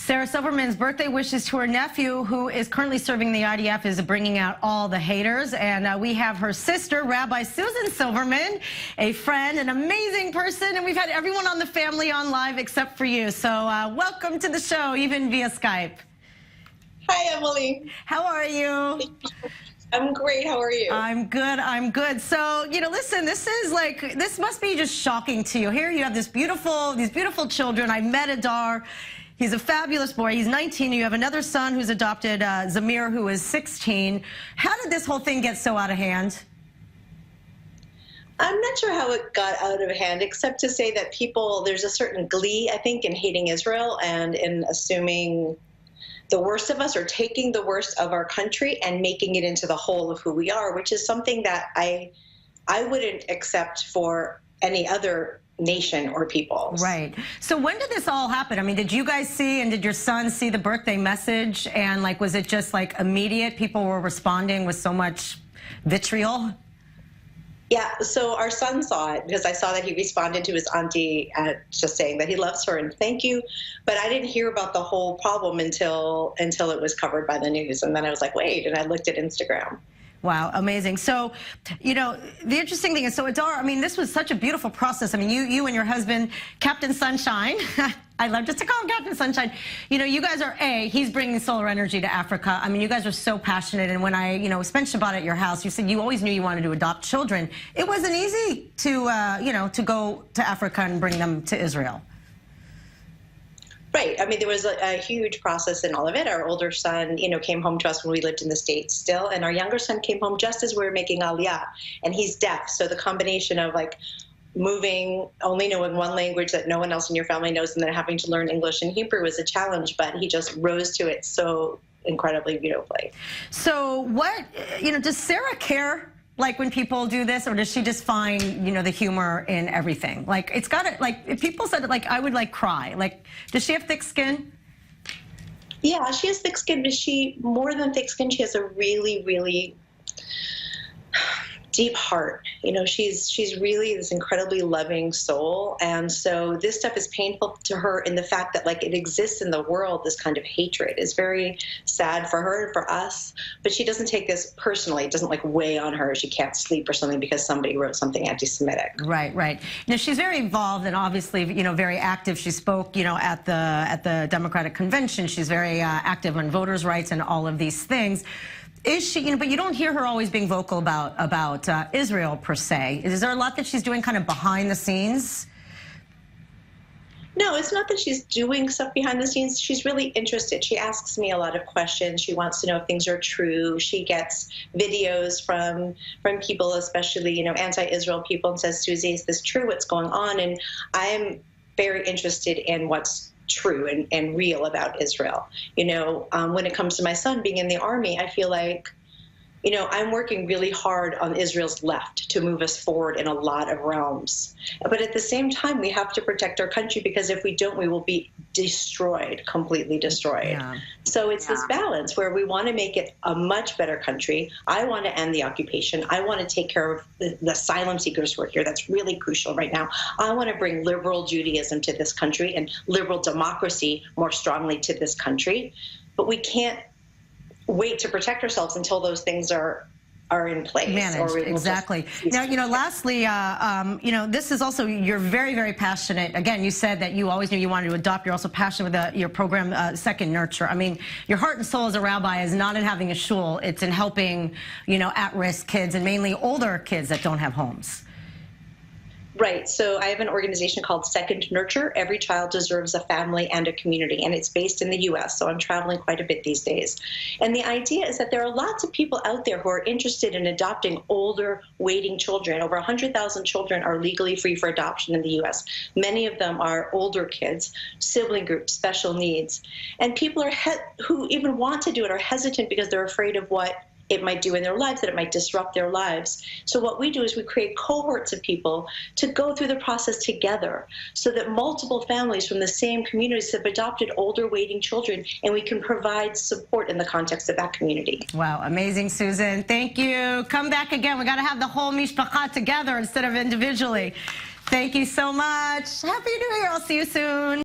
Sarah Silverman's birthday wishes to her nephew, who is currently serving the IDF, is bringing out all the haters. And we have her sister, Rabbi Susan Silverman, a friend, an amazing person. And we've had everyone on the family on live except for you. So welcome to the show, even via Skype. Hi, Emily. How are you? I'm great. How are you? I'm good. I'm good. So, listen, this must be just shocking to you. Here you have these beautiful children. I met Adar. He's a fabulous boy. He's 19. You have another son who's adopted, Zamir, who is 16. How did this whole thing get so out of hand? I'm not sure how it got out of hand, except to say that there's a certain glee, I think, in hating Israel and in assuming the worst of us, or taking the worst of our country and making it into the whole of who we are, which is something that I wouldn't accept for any other nation or people. Right. So when did this all happen? I mean, did you guys see, and did your son see the birthday message? And was it just immediate? People were responding with so much vitriol? Yeah, so our son saw it because I saw that he responded to his auntie just saying that he loves her and thank you. But I didn't hear about the whole problem until it was covered by the news. And then I was like, wait, and I looked at Instagram. Wow, amazing. So, the interesting thing is, so Adar, I mean, this was such a beautiful process. I mean, you and your husband, Captain Sunshine, I love just to call him Captain Sunshine. You guys are, he's bringing solar energy to Africa. I mean, you guys are so passionate. And when I, spent Shabbat at your house, you said you always knew you wanted to adopt children. It wasn't easy to, to go to Africa and bring them to Israel. Right. I mean, there was a huge process in all of it. Our older son, came home to us when we lived in the States still. And our younger son came home just as we were making Aliyah. And he's deaf. So the combination of moving, only knowing one language that no one else in your family knows, and then having to learn English and Hebrew was a challenge. But he just rose to it so incredibly beautifully. So what, does Sarah care? When people do this, or does she just find, the humor in everything? It's got to, if people said it, I would cry. Does she have thick skin? Yeah, she has thick skin, but more than thick skin, she has a really, really deep heart. She's really this incredibly loving soul. And so this stuff is painful to her in the fact that it exists in the world, this kind of hatred is very sad for her and for us, but she doesn't take this personally. It doesn't weigh on her. She can't sleep or something because somebody wrote something anti-Semitic. Right, right. Now she's very involved and obviously, very active. She spoke, at the Democratic Convention. She's very active on voters' rights and all of these things. Is she, but you don't hear her always being vocal about Israel per se. Is there a lot that she's doing kind of behind the scenes? No, it's not that she's doing stuff behind the scenes. She's really interested. She asks me a lot of questions. She wants to know if things are true. She gets videos from people, especially, anti-Israel people, and says, Susie, is this true? What's going on? And I'm very interested in what's true and real about Israel. When it comes to my son being in the army, I feel like, I'm working really hard on Israel's left to move us forward in a lot of realms. But at the same time, we have to protect our country, because if we don't, we will be destroyed, completely destroyed. Yeah. So it's this balance where we want to make it a much better country. I want to end the occupation. I want to take care of the asylum seekers who are here. That's really crucial right now. I want to bring liberal Judaism to this country and liberal democracy more strongly to this country. But we can't wait to protect ourselves until those things are in place. Managed, exactly. Now, lastly, this is also, you're very, very passionate. Again, you said that you always knew you wanted to adopt. You're also passionate with your program, Second Nurture. I mean, your heart and soul as a rabbi is not in having a shul. It's in helping, at-risk kids, and mainly older kids that don't have homes. Right. So I have an organization called Second Nurture. Every child deserves a family and a community, and it's based in the U.S., so I'm traveling quite a bit these days. And the idea is that there are lots of people out there who are interested in adopting older, waiting children. Over 100,000 children are legally free for adoption in the U.S. Many of them are older kids, sibling groups, special needs. And people who even want to do it are hesitant because they're afraid of what it might do in their lives, that it might disrupt their lives. So what we do is we create cohorts of people to go through the process together, so that multiple families from the same communities have adopted older waiting children, and we can provide support in the context of that community. Wow, amazing, Susan. Thank you. Come back again. We got to have the whole mishpacha together instead of individually. Thank you so much. Happy New Year. I'll see you soon.